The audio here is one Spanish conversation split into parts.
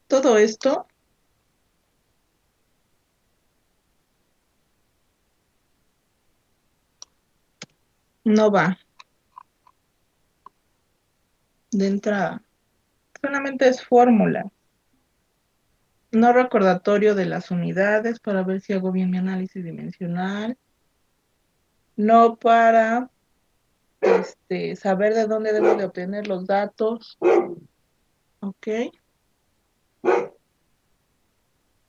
Todo esto no va de entrada. Solamente es fórmula, no recordatorio de las unidades para ver si hago bien mi análisis dimensional, no para saber de dónde debo de obtener los datos, ¿ok?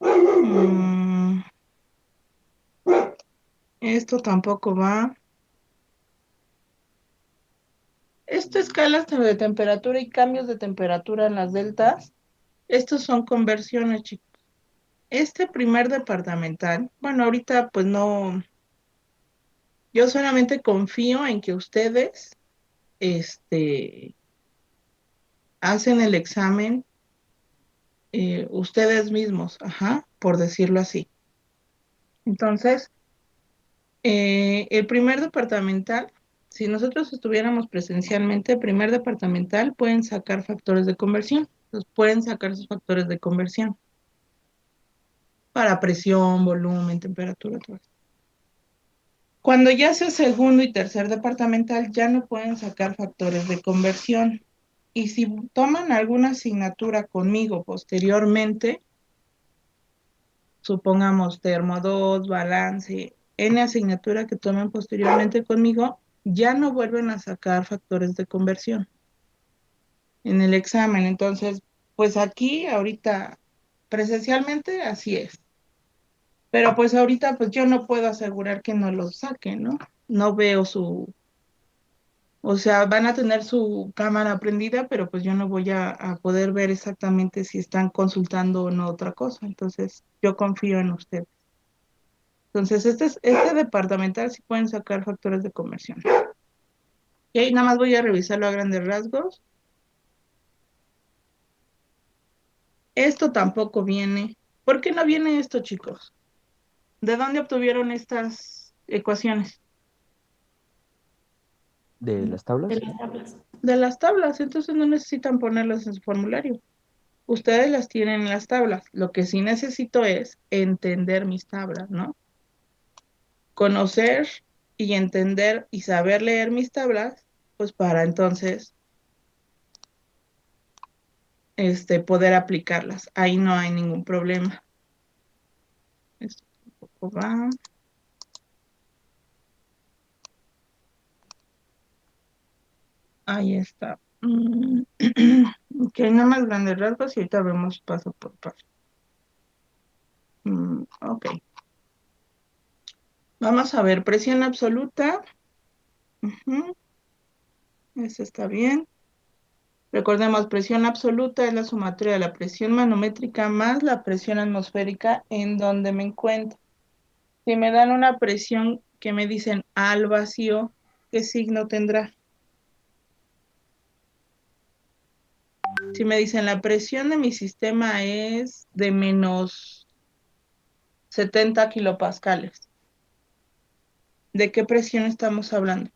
Mm, esto tampoco va. Esto escalas de temperatura y cambios de temperatura en las deltas. Estos son conversiones, chicos. Este primer departamental, bueno, ahorita pues no, yo solamente confío en que ustedes, hacen el examen ustedes mismos, ajá, por decirlo así. Entonces, el primer departamental, si nosotros estuviéramos presencialmente, el primer departamental pueden sacar factores de conversión. Entonces, pueden sacar sus factores de conversión para presión, volumen, temperatura, todo eso. Cuando ya sea segundo y tercer departamental, ya no pueden sacar factores de conversión. Y si toman alguna asignatura conmigo posteriormente, supongamos termo 2, balance, N asignatura que tomen posteriormente conmigo, ya no vuelven a sacar factores de conversión en el examen. Entonces, pues aquí, ahorita, presencialmente, así es. Pero pues ahorita, pues yo no puedo asegurar que no los saquen, ¿no? No veo o sea, van a tener su cámara prendida, pero pues yo no voy a poder ver exactamente si están consultando o no otra cosa. Entonces, yo confío en ustedes. Entonces, este departamental sí pueden sacar factores de conversión. Ok, nada más voy a revisarlo a grandes rasgos. Esto tampoco viene. ¿Por qué no viene esto, chicos? ¿De dónde obtuvieron estas ecuaciones? ¿De las De tablas? las tablas. De las tablas, entonces no necesitan ponerlas en su formulario. Ustedes las tienen en las tablas. Lo que sí necesito es entender mis tablas, ¿no? Conocer y entender y saber leer mis tablas, pues para entonces poder aplicarlas. Ahí no hay ningún problema. Esto tampoco va. Ahí está. Ok, nada más grandes rasgos y ahorita vemos paso por paso. Ok. Vamos a ver, presión absoluta. Ujú, ese está bien. Recordemos, presión absoluta es la sumatoria de la presión manométrica más la presión atmosférica en donde me encuentro. Si me dan una presión que me dicen al vacío, ¿qué signo tendrá? Si me dicen la presión de mi sistema es de menos 70 kilopascales, ¿de qué presión estamos hablando?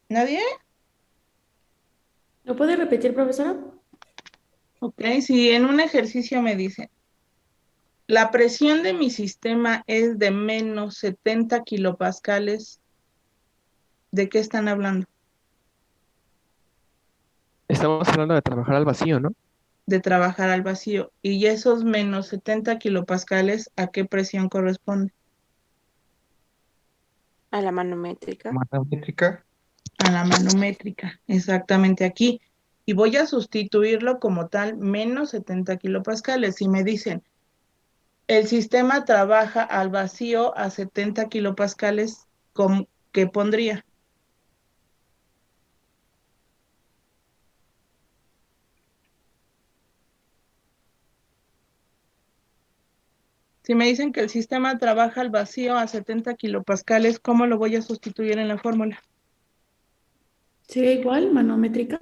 ¿Nadie? ¿Lo puede repetir, profesora? Ok, si en un ejercicio me dicen, la presión de mi sistema es de menos 70 kilopascales, ¿de qué están hablando? Estamos hablando de trabajar al vacío, ¿no? De trabajar al vacío. Y esos menos 70 kilopascales, ¿a qué presión corresponde? A la manométrica. Manométrica. A la manométrica, exactamente aquí. Y voy a sustituirlo como tal, menos 70 kilopascales. Si me dicen, el sistema trabaja al vacío a 70 kilopascales, ¿qué pondría? Si me dicen que el sistema trabaja al vacío a 70 kilopascales, ¿cómo lo voy a sustituir en la fórmula? ¿Sería igual, manométrica?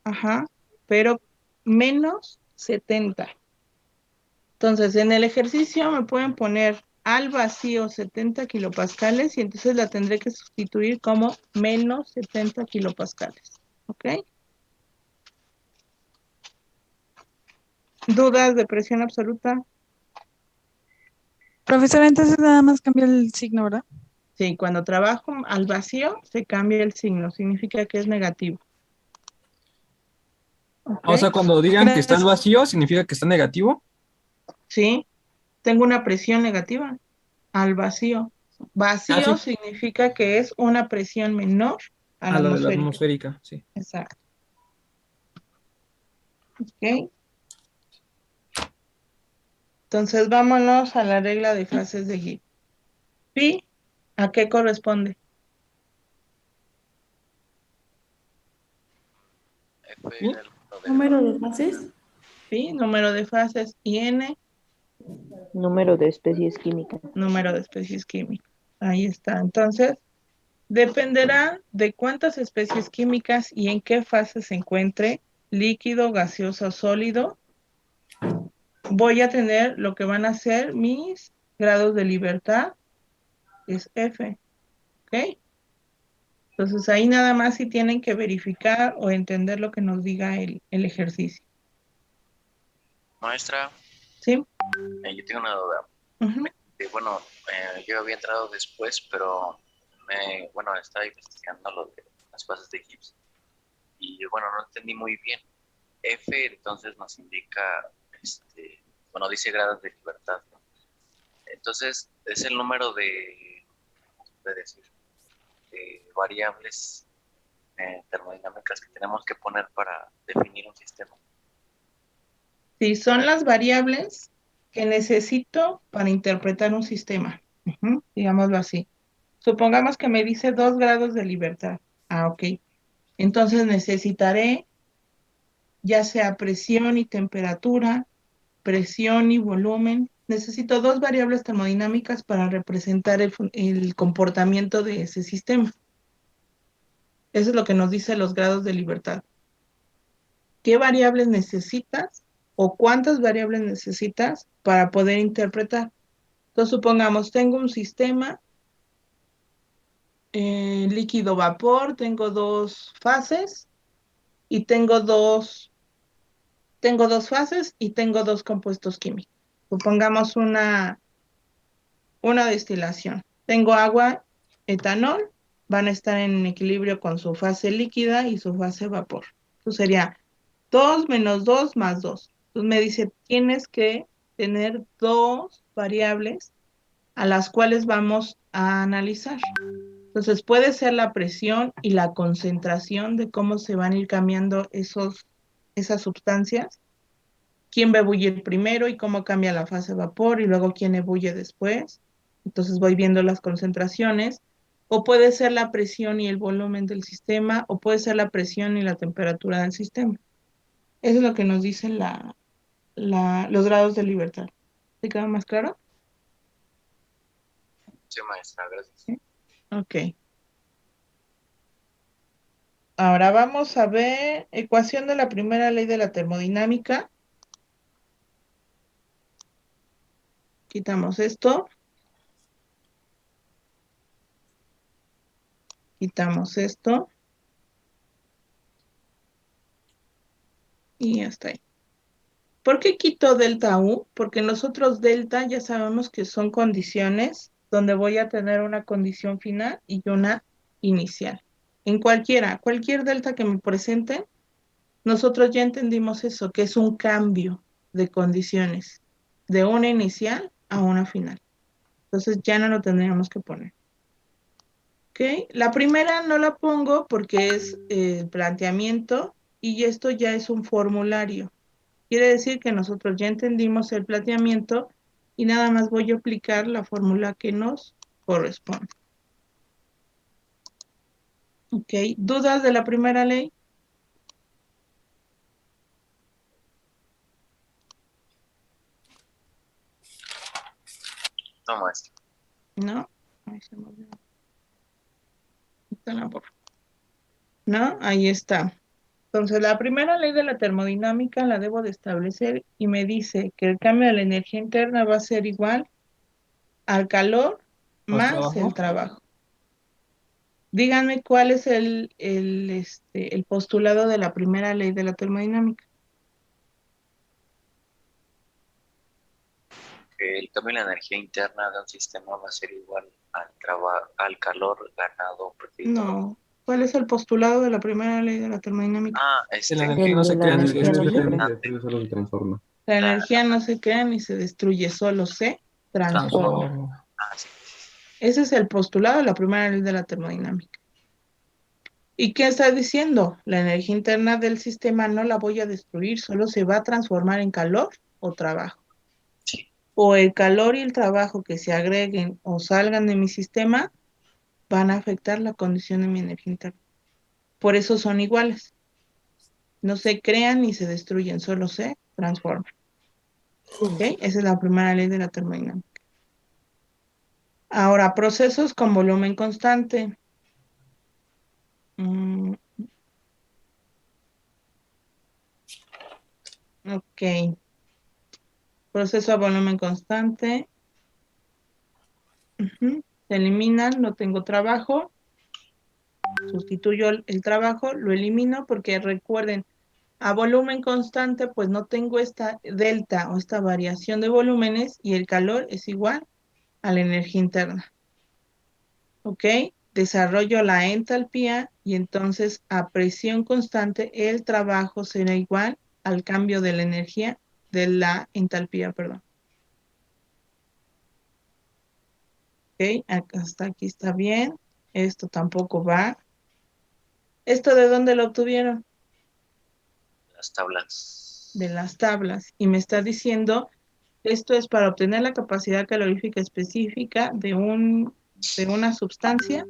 Ajá, pero menos 70. Entonces, en el ejercicio me pueden poner al vacío 70 kilopascales y entonces la tendré que sustituir como menos 70 kilopascales. ¿Ok? ¿Dudas de presión absoluta? Profesora, entonces nada más cambia el signo, ¿verdad? Sí, cuando trabajo al vacío se cambia el signo, significa que es negativo. ¿Ok? O sea, cuando digan que está al Gracias. vacío, significa que está negativo. Sí, tengo una presión negativa al vacío. Ah, Vacío sí, significa que es una presión menor a la a la de la atmosférica. atmosférica, sí. Exacto. ¿Ok? Entonces vámonos a la regla de fases de Gibbs. Pi, ¿a qué corresponde? ¿Sí? Número de fases. Pi, número de fases, y N, Número de especies químicas. número de especies químicas. Ahí está. Entonces, dependerá de cuántas especies químicas y en qué fase se encuentre, líquido, gaseoso, sólido. Voy a tener lo que van a ser mis grados de libertad, es F, ¿ok? Entonces ahí nada más si tienen que verificar o entender lo que nos diga el ejercicio, Maestra, ¿sí? yo tengo una duda. Ujú. Bueno, yo había entrado después, pero bueno, estaba investigando lo de las fases de Gibbs y bueno, no entendí muy bien. F entonces nos indica, bueno, dice grados de libertad, ¿no? Entonces es el número de, ¿cómo se puede decir? De variables termodinámicas que tenemos que poner para definir un sistema. Sí, son las variables que necesito para interpretar un sistema, digámoslo así. Supongamos que me dice 2 grados de libertad. Ah, ok. Entonces necesitaré ya sea presión y temperatura, presión y volumen. Necesito 2 variables termodinámicas para representar el comportamiento de ese sistema. Eso es lo que nos dice los grados de libertad. ¿Qué variables necesitas o cuántas variables necesitas para poder interpretar? Entonces, supongamos, tengo un sistema líquido-vapor, tengo 2 fases y tengo dos fases y tengo 2 compuestos químicos. Supongamos una destilación. Tengo agua, etanol, van a estar en equilibrio con su fase líquida y su fase vapor. Entonces sería 2 menos 2 más 2. Entonces me dice, tienes que tener 2 variables a las cuales vamos a analizar. Entonces puede ser la presión y la concentración de cómo se van a ir cambiando esas sustancias, quién va a ebullir primero y cómo cambia la fase vapor y luego quién ebulle después. Entonces voy viendo las concentraciones. O puede ser la presión y el volumen del sistema, o puede ser la presión y la temperatura del sistema. Eso es lo que nos dicen los grados de libertad. ¿Te queda más claro? Sí, maestra, gracias. Sí. Ok. Ahora vamos a ver ecuación de la primera ley de la termodinámica. Quitamos esto. Quitamos esto. Y ya está ahí. ¿Por qué quito delta U? Porque nosotros delta ya sabemos que son condiciones donde voy a tener una condición final y una inicial. En cualquier delta que me presente, nosotros ya entendimos eso, que es un cambio de condiciones de una inicial a una final. Entonces ya no lo tendríamos que poner. ¿Ok? La primera no la pongo porque es planteamiento y esto ya es un formulario. Quiere decir que nosotros ya entendimos el planteamiento y nada más voy a aplicar la fórmula que nos corresponde. ¿Ok? ¿Dudas de la primera ley? No, maestra. ¿No? Ahí se me olvidó. Está la borro. ¿No? Ahí está. Entonces, la primera ley de la termodinámica la debo de establecer y me dice que el cambio de la energía interna va a ser igual al calor ¿Más más el trabajo? trabajo. Díganme cuál es el postulado de la primera ley de la termodinámica. Que el cambio en la energía interna de un sistema va a ser igual al calor ganado perdido. No. ¿Cuál es el postulado de la primera ley de la termodinámica? Ah, La energía no El se de la crea ni se energía no se destruye. crea. Solo se transforma. La energía no se crea ni se destruye, solo se transforma. Transforma. Ah, sí. Ese es el postulado de la primera ley de la termodinámica. ¿Y qué está diciendo? La energía interna del sistema no la voy a destruir, solo se va a transformar en calor o trabajo. Sí. O el calor y el trabajo que se agreguen o salgan de mi sistema van a afectar la condición de mi energía interna. Por eso son iguales. No se crean ni se destruyen, solo se transforman. ¿Ok? Esa es la primera ley de la termodinámica. Ahora, procesos con volumen constante. Mm, ok. Proceso a volumen constante. Ujú. Se eliminan, no tengo trabajo. Sustituyo el trabajo, lo elimino porque recuerden, a volumen constante, pues no tengo esta delta o esta variación de volúmenes y el calor es igual a la energía interna. ¿Ok? Desarrollo la entalpía y entonces a presión constante el trabajo será igual al cambio de la energía, de la entalpía, perdón. ¿Ok? Hasta aquí está bien. Esto tampoco va. ¿Esto de dónde lo obtuvieron? Las tablas. De las tablas. Y me está diciendo, esto es para obtener la capacidad calorífica específica de una sustancia,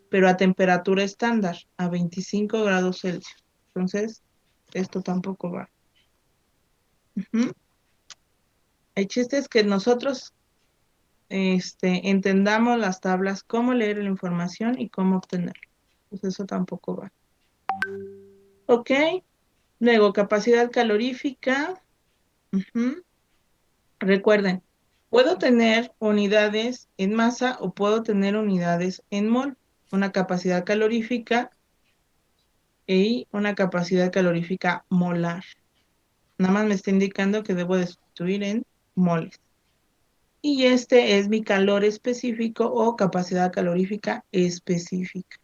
pero a temperatura estándar, a 25 grados Celsius. Entonces, esto tampoco va. Ujú. El chiste es que nosotros entendamos las tablas, cómo leer la información y cómo obtenerla. Pues eso tampoco va. Ok. Luego, capacidad calorífica. Ujú. Recuerden, puedo tener unidades en masa o puedo tener unidades en mol. Una capacidad calorífica y una capacidad calorífica molar. Nada más me está indicando que debo de sustituir en moles. Y este es mi calor específico o capacidad calorífica específica.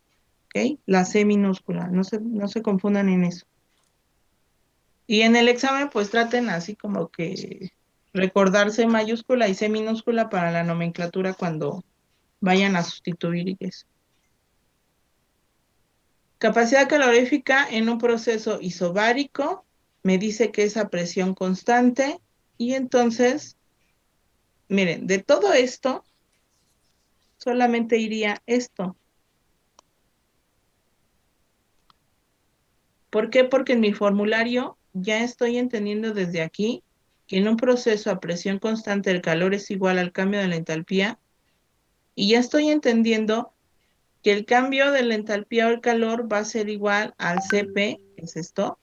¿Ok? La C minúscula. No se confundan en eso. Y en el examen, pues traten así como que recordar C mayúscula y C minúscula para la nomenclatura cuando vayan a sustituir y eso. Capacidad calorífica en un proceso isobárico me dice que es a presión constante y entonces, miren, de todo esto solamente iría esto. ¿Por qué? Porque en mi formulario ya estoy entendiendo desde aquí que en un proceso a presión constante el calor es igual al cambio de la entalpía y ya estoy entendiendo que el cambio de la entalpía o el calor va a ser igual al Cp, que es esto,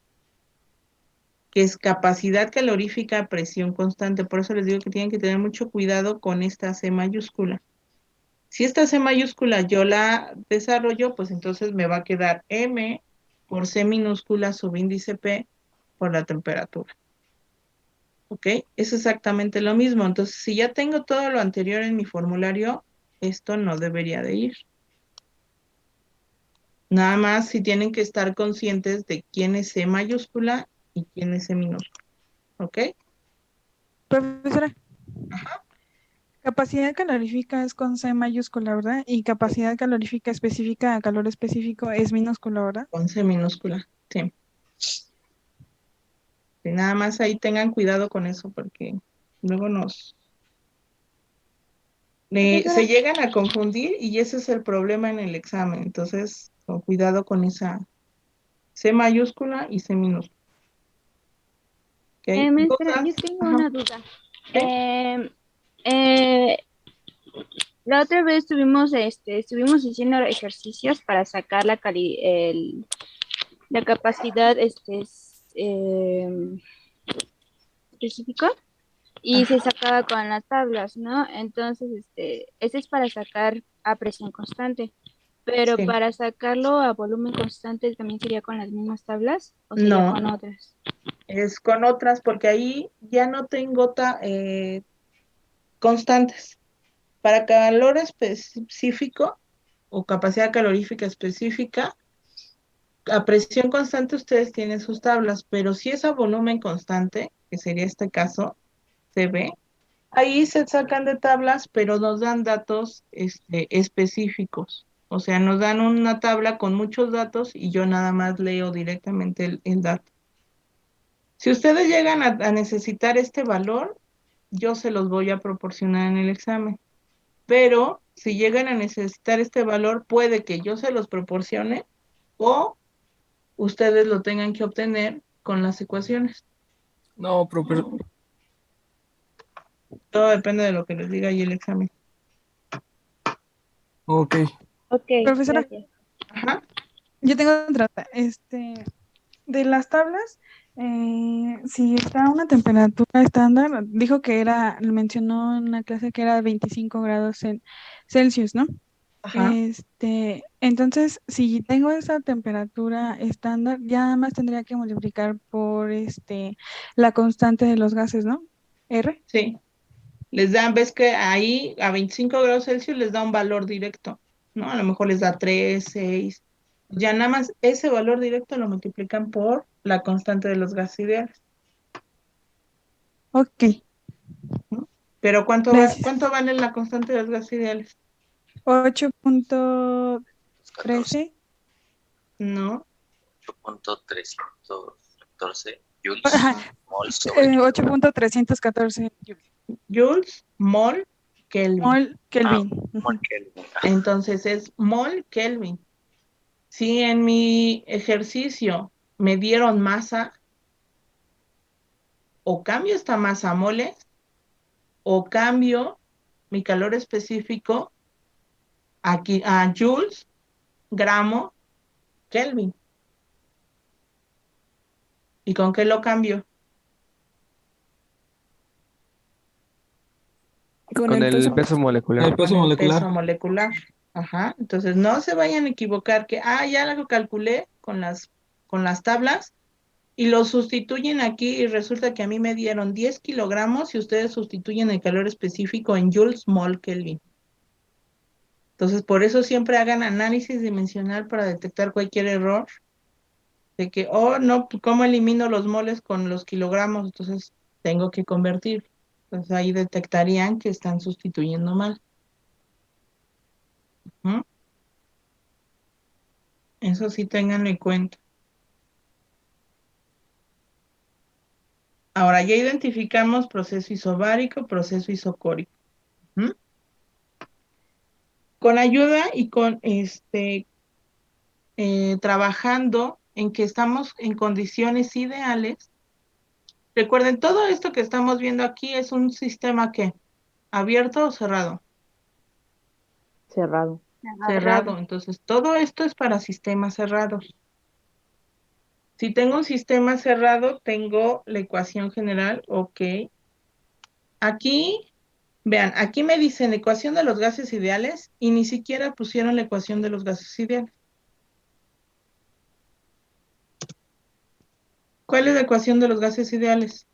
que es capacidad calorífica a presión constante. Por eso les digo que tienen que tener mucho cuidado con esta C mayúscula. Si esta C mayúscula yo la desarrollo, pues entonces me va a quedar M por C minúscula subíndice P por la temperatura. ¿Ok? Es exactamente lo mismo. Entonces, si ya tengo todo lo anterior en mi formulario, esto no debería de ir. Nada más si tienen que estar conscientes de quién es C mayúscula y quién es C minúscula. ¿Ok? Profesora, capacidad calorífica es con C mayúscula, ¿verdad? Y capacidad calorífica específica a calor específico es minúscula, ¿verdad? Con C minúscula. Sí. Y nada más ahí tengan cuidado con eso porque luego se llegan a confundir y ese es el problema en el examen. Entonces, con cuidado con esa C mayúscula y C minúscula. ¿Ok? Maestra, yo ¿Dudas? tengo Ajá. una duda. ¿Sí? Eh, la otra vez estuvimos haciendo ejercicios para sacar la capacidad específica y se sacaba con las tablas, ¿no? Entonces, ese es para sacar a presión constante, pero Sí. para sacarlo a volumen constante también sería con las mismas tablas o sería No, con otras. es con otras porque ahí ya no tengo constantes. Para calor específico o capacidad calorífica específica, a presión constante ustedes tienen sus tablas, pero si es a volumen constante, que sería este caso, se ve, ahí se sacan de tablas, pero nos dan datos específicos. O sea, nos dan una tabla con muchos datos y yo nada más leo directamente el dato. Si ustedes llegan a necesitar este valor, yo se los voy a proporcionar en el examen. Pero si llegan a necesitar este valor, puede que yo se los proporcione o ustedes lo tengan que obtener con las ecuaciones. No, pero Todo depende de lo que les diga ahí el examen. ok. Ok, Profesora, gracias. Ajá. yo tengo otra. De las tablas, si está a una temperatura estándar, dijo que mencionó en la clase que era 25 grados Celsius, ¿no? Ajá. Entonces, si tengo esa temperatura estándar, ya nada más tendría que multiplicar por la constante de los gases, ¿no? R. Sí. Les dan, ves que ahí a 25 grados Celsius les da un valor directo, ¿no? A lo mejor les da 3, 6. Ya nada más ese valor directo lo multiplican por la constante de los gases ideales. Ok, ¿No? Pero gracias. ¿cuánto vale la constante de los gases ideales? 8.13. 14. No. 8.314 joules Ajá, Ajá. mol sobre 8.314 Joules, mol, Kelvin. mol Kelvin. mol Ujú. Kelvin. Entonces es mol Kelvin. Si en mi ejercicio me dieron masa, o cambio esta masa a moles, o cambio mi calor específico aquí a joules, gramo, Kelvin. ¿Y con qué lo cambio? Con Con el el peso. peso molecular. El peso Con el molecular. peso molecular. Ajá. Entonces no se vayan a equivocar que, ya lo calculé con las tablas y lo sustituyen aquí y resulta que a mí me dieron 10 kilogramos y ustedes sustituyen el calor específico en joules, mol, Kelvin. Entonces, por eso siempre hagan análisis dimensional para detectar cualquier error de que, no, ¿cómo elimino los moles con los kilogramos? Entonces, tengo que convertir. Entonces, ahí detectarían que están sustituyendo mal. ¿Mm? Eso sí, ténganlo en cuenta. Ahora, ya identificamos proceso isobárico, proceso isocórico. ¿Mm? Con ayuda y con trabajando en que estamos en condiciones ideales. Recuerden, todo esto que estamos viendo aquí es un sistema que abierto o cerrado. Cerrado. Cerrado. Entonces, todo esto es para sistemas cerrados. Si tengo un sistema cerrado, tengo la ecuación general, ok. Aquí, vean, aquí me dicen ecuación de los gases ideales y ni siquiera pusieron la ecuación de los gases ideales. ¿Cuál es la ecuación de los gases ideales?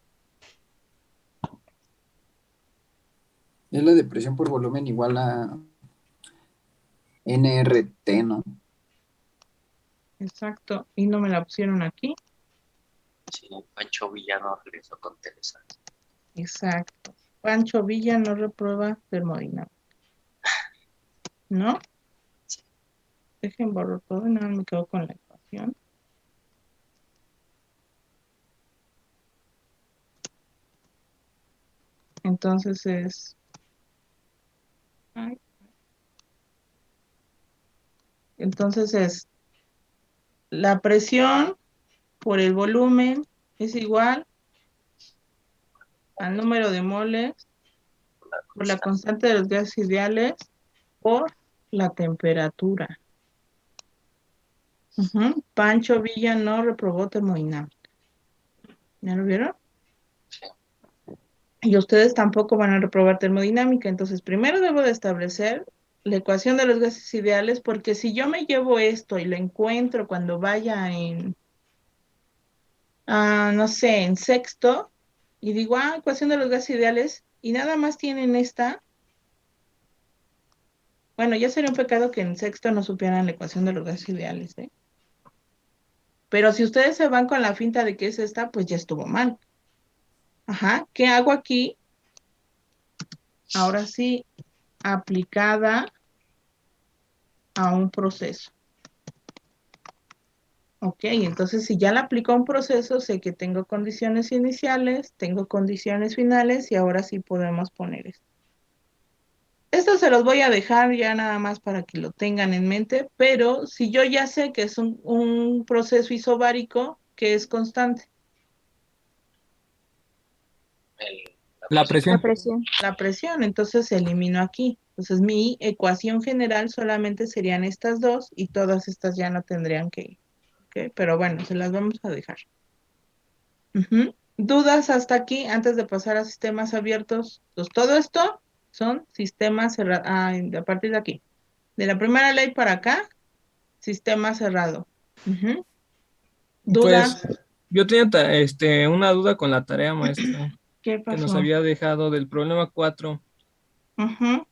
Es la de presión por volumen igual a NRT, ¿no? Exacto. Y no me la pusieron aquí. Sí, Pancho Villano regresó con Teresa. Exacto. Pancho Villa no reprueba termodinámica. ¿No? Dejen borrar todo y nada, me quedo con la ecuación. Entonces es... Entonces es la presión por el volumen es igual al número de moles por la constante de los gases ideales por la temperatura. Pancho Villa no reprobó termodinámica. ¿Ya lo vieron? y ustedes tampoco van a reprobar termodinámica. Entonces, primero debo de establecer la ecuación de los gases ideales, porque si yo me llevo esto y lo encuentro cuando vaya no sé, en sexto, y digo, ecuación de los gases ideales, y nada más tienen esta, bueno, ya sería un pecado que en sexto no supieran la ecuación de los gases ideales, ¿eh? Pero si ustedes se van con la finta de que es esta, pues ya estuvo mal. Ajá, ¿qué hago aquí? Ahora sí, aplicada a un proceso. Ok, entonces si ya la aplico a un proceso, sé que tengo condiciones iniciales, tengo condiciones finales y ahora sí podemos poner esto. Esto se los voy a dejar ya nada más para que lo tengan en mente, pero si yo ya sé que es un proceso isobárico que es constante, La La presión. presión. la presión, entonces elimino aquí. Entonces mi ecuación general solamente serían estas dos y todas estas ya no tendrían que ir. ¿Ok? Pero bueno, se las vamos a dejar. Ujú. ¿Dudas hasta aquí antes de pasar a sistemas abiertos? Entonces todo esto son sistemas cerrados. A partir de aquí. De la primera ley para acá, sistema cerrado. Ujú. Pues ¿Dudas? yo tenía una duda con la tarea, maestra, ¿Qué que nos pasó? había dejado del problema 4, Ujú.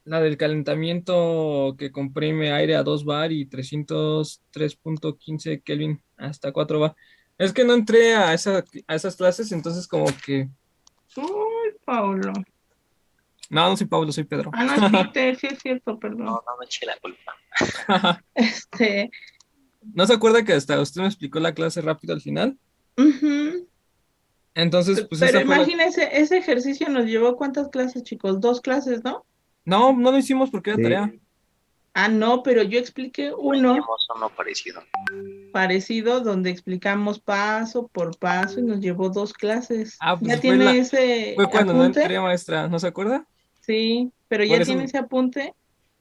la del calentamiento que comprime aire a 2 bar y 303.15 Kelvin hasta 4 bar. Es que no entré a esas clases, entonces como que... Uy, Paulo. No, no soy Pablo, soy Pedro. No es Peter, sí es cierto, perdón. No me eché la culpa. Este, ¿No se acuerda que hasta usted me explicó la clase rápido al final? ujú. Entonces, pues Pero esa fue la... imagínense, ese ejercicio nos llevó ¿cuántas clases, chicos? 2 clases, ¿no? No, no lo hicimos porque era Sí. tarea. No, pero yo expliqué uno Hicimos uno parecido. parecido donde explicamos paso por paso y nos llevó 2 clases. Ah, pues ¿Ya tiene ese fue cuando no apunte? entré, maestra, ¿no se acuerda? Sí, pero Por ya eso, tiene ese apunte.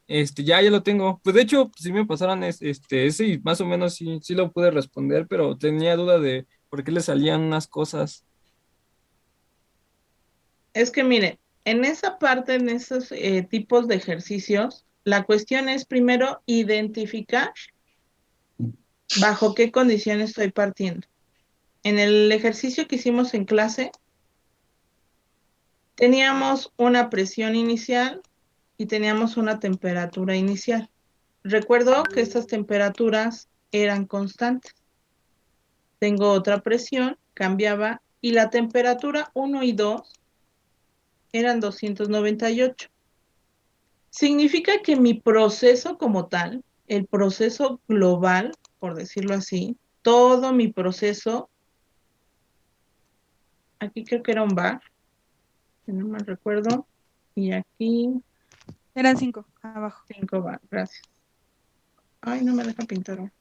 ya lo tengo. Pues de hecho, sí me pasaron ese y más o menos sí lo pude responder, pero tenía duda de por qué le salían unas cosas. Es que miren, en esa parte, en esos tipos de ejercicios, la cuestión es primero identificar bajo qué condiciones estoy partiendo. En el ejercicio que hicimos en clase, teníamos una presión inicial y teníamos una temperatura inicial. Recuerdo que estas temperaturas eran constantes. Tengo otra presión, cambiaba, y la temperatura 1 y 2 eran 298. Significa que mi proceso como tal, el proceso global, por decirlo así, todo mi proceso, aquí creo que era un bar, si no me recuerdo, y aquí Eran 5 abajo. 5 bar, gracias. Ay, no me deja pintar.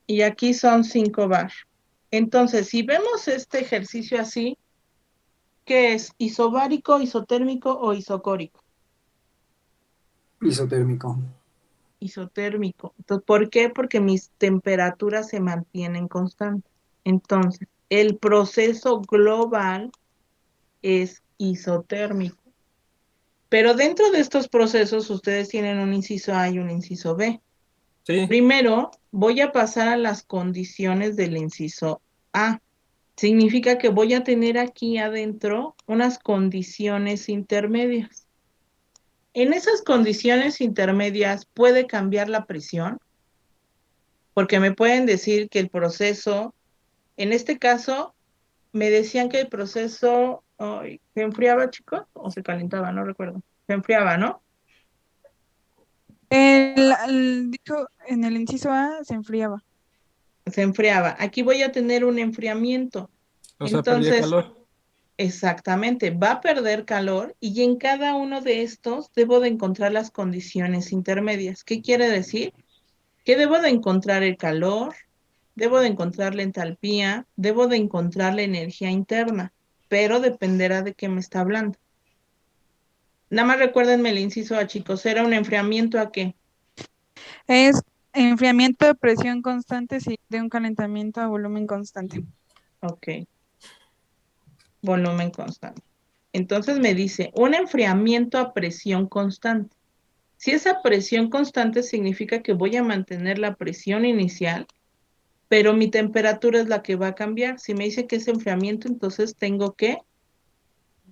Y aquí son 5 bar. Entonces, si vemos este ejercicio así, ¿qué es? ¿Isobárico, isotérmico o isocórico? Isotérmico. Isotérmico. Entonces, ¿por qué? Porque mis temperaturas se mantienen constantes. Entonces, el proceso global es isotérmico. Pero dentro de estos procesos, ustedes tienen un inciso A y un inciso B. Sí. Primero, voy a pasar a las condiciones del inciso A. Significa que voy a tener aquí adentro unas condiciones intermedias. En esas condiciones intermedias puede cambiar la presión, porque me pueden decir que el proceso, en este caso, me decían que el proceso, ¿se enfriaba, chicos? ¿O se calentaba? No recuerdo. Se enfriaba, ¿no? Dijo en el inciso A se enfriaba. Se enfriaba. Aquí voy a tener un enfriamiento. O sea, perdía Entonces, calor. exactamente, va a perder calor y en cada uno de estos debo de encontrar las condiciones intermedias. ¿Qué quiere decir? Que debo de encontrar el calor, debo de encontrar la entalpía, debo de encontrar la energía interna, pero dependerá de qué me está hablando. Nada más recuérdenme el inciso A, chicos, ¿era un enfriamiento a qué? Es enfriamiento de presión constante sí, de un calentamiento a volumen constante. Ok, volumen constante. Entonces me dice un enfriamiento a presión constante. Si esa presión constante significa que voy a mantener la presión inicial, pero mi temperatura es la que va a cambiar. Si me dice que es enfriamiento, entonces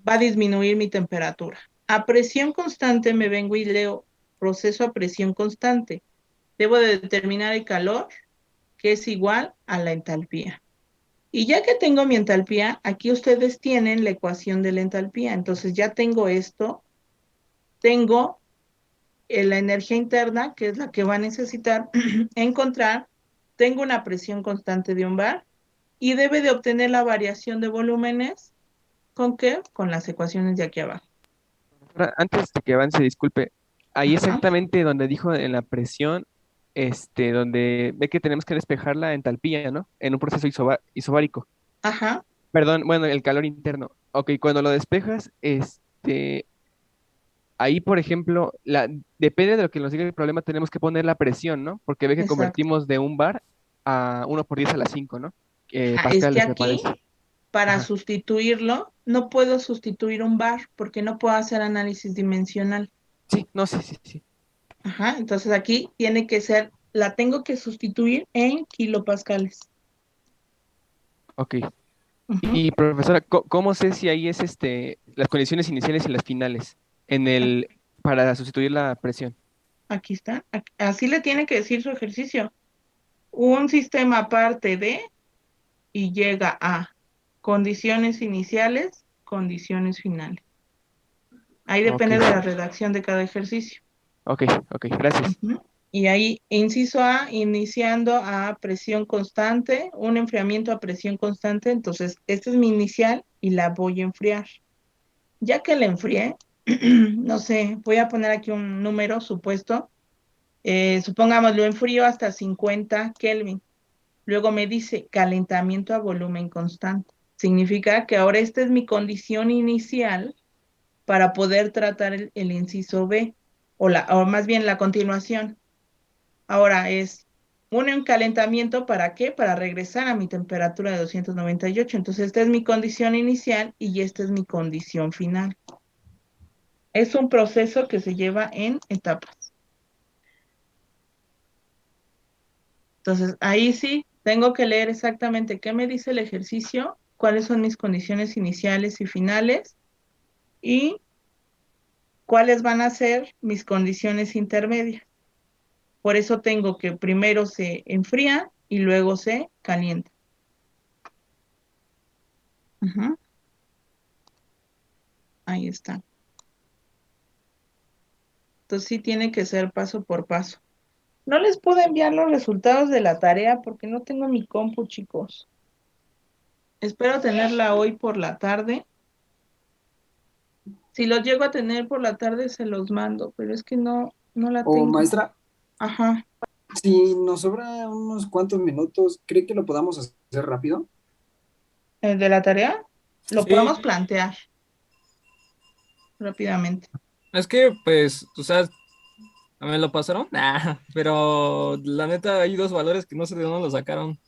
va a disminuir mi temperatura. A presión constante me vengo y leo proceso a presión constante. Debo de determinar el calor, que es igual a la entalpía. Y ya que tengo mi entalpía, aquí ustedes tienen la ecuación de la entalpía. Entonces ya tengo esto, tengo la energía interna, que es la que va a necesitar encontrar, tengo una presión constante de un bar y debe de obtener la variación de volúmenes, ¿con qué? Con las ecuaciones de aquí abajo. Ahora, antes de que avance, disculpe, ahí Ajá, exactamente donde dijo en la presión, donde ve que tenemos que despejar la entalpía, ¿no? En un proceso isobárico. ajá, Perdón, bueno, el calor interno. Ok, cuando lo despejas, ahí, por ejemplo, depende de lo que nos diga el problema, tenemos que poner la presión, ¿no? Porque ve que exacto. convertimos de un bar a 1 por 10 a la 5, ¿no? Ajá, es que Pascales, me aquí, parece. para Ajá. sustituirlo, no puedo sustituir un bar porque no puedo hacer análisis dimensional. Sí, no, sí, sí, sí. Ajá, entonces aquí tiene que ser, la tengo que sustituir en kilopascales. Ok. Ujú, Y profesora, ¿cómo sé si ahí es las condiciones iniciales y las finales para sustituir la presión? aquí está. Así le tiene que decir su ejercicio. Un sistema parte de y llega a condiciones iniciales, condiciones finales. Ahí Ok, depende de la redacción de cada ejercicio. ok, ok, gracias. Ujú. Y ahí, inciso A, iniciando a presión constante, un enfriamiento a presión constante. Entonces, esta es mi inicial y la voy a enfriar. Ya que la enfrié, no sé, voy a poner aquí un número supuesto. Supongamos, lo enfrío hasta 50 Kelvin. Luego me dice calentamiento a volumen constante. Significa que ahora esta es mi condición inicial para poder tratar el inciso B, o más bien la continuación. Ahora es un encalentamiento, ¿para qué? Para regresar a mi temperatura de 298. Entonces, esta es mi condición inicial y esta es mi condición final. Es un proceso que se lleva en etapas. Entonces, ahí sí, tengo que leer exactamente qué me dice el ejercicio, cuáles son mis condiciones iniciales y finales y cuáles van a ser mis condiciones intermedias. Por eso tengo que primero se enfría y luego se calienta. Ujú, ahí está. Entonces sí tiene que ser paso por paso. No les puedo enviar los resultados de la tarea porque no tengo mi compu, chicos. Espero tenerla hoy por la tarde. Si los llego a tener por la tarde, se los mando, pero es que no la O tengo. maestra, Ajá. si nos sobra unos cuantos minutos, ¿cree que lo podamos hacer rápido? ¿El de la tarea? Lo Sí, podemos plantear rápidamente. es que, pues, o sea, me lo pasaron, pero la neta hay dos valores que no sé de dónde lo sacaron.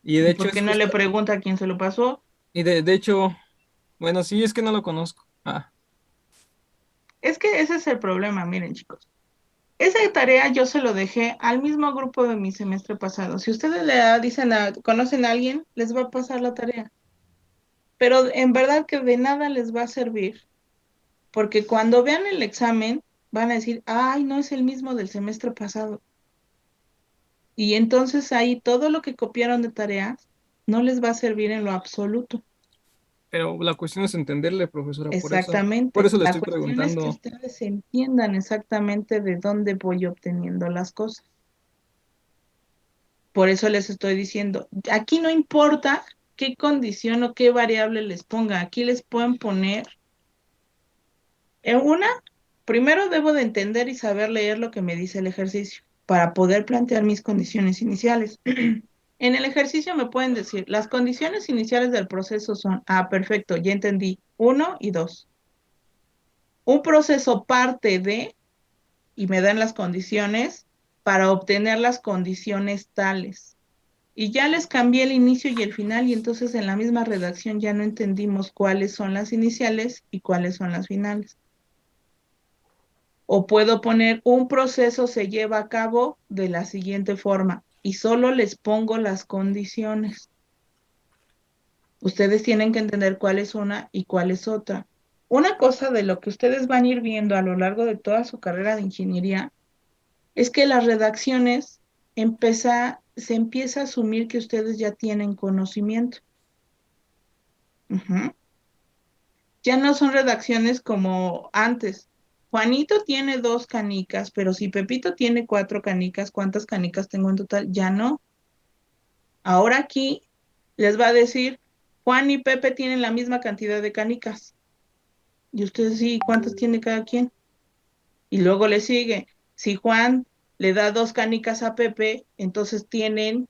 Y de ¿Y hecho por qué es no le justo, pregunta a quién se lo pasó? y de hecho, bueno, sí, es que no lo conozco. Es que ese es el problema, miren, chicos. Esa tarea yo se lo dejé al mismo grupo de mi semestre pasado. Si ustedes dicen conocen a alguien, les va a pasar la tarea. Pero en verdad que de nada les va a servir, porque cuando vean el examen van a decir, ay, no es el mismo del semestre pasado. Y entonces ahí todo lo que copiaron de tareas no les va a servir en lo absoluto. Pero la cuestión es entenderle, profesora, por Exactamente. eso le La estoy cuestión es que preguntando. ustedes entiendan exactamente de dónde voy obteniendo las cosas. Por eso les estoy diciendo, aquí no importa qué condición o qué variable les ponga, aquí les pueden poner en una, primero debo de entender y saber leer lo que me dice el ejercicio para poder plantear mis condiciones iniciales. En el ejercicio me pueden decir, las condiciones iniciales del proceso son, perfecto, ya entendí, uno y dos. Un proceso parte de, y me dan las condiciones, para obtener las condiciones tales. Y ya les cambié el inicio y el final y entonces en la misma redacción ya no entendimos cuáles son las iniciales y cuáles son las finales. O puedo poner un proceso se lleva a cabo de la siguiente forma y solo les pongo las condiciones. Ustedes tienen que entender cuál es una y cuál es otra. Una cosa de lo que ustedes van a ir viendo a lo largo de toda su carrera de ingeniería es que las redacciones se empieza a asumir que ustedes ya tienen conocimiento. Ujú. Ya no son redacciones como antes. Juanito tiene 2 canicas, pero si Pepito tiene 4 canicas, ¿cuántas canicas tengo en total? Ya no. Ahora aquí les va a decir, Juan y Pepe tienen la misma cantidad de canicas. Y ustedes sí, ¿cuántas tiene cada quien? Y luego le sigue, si Juan le da 2 canicas a Pepe, entonces tienen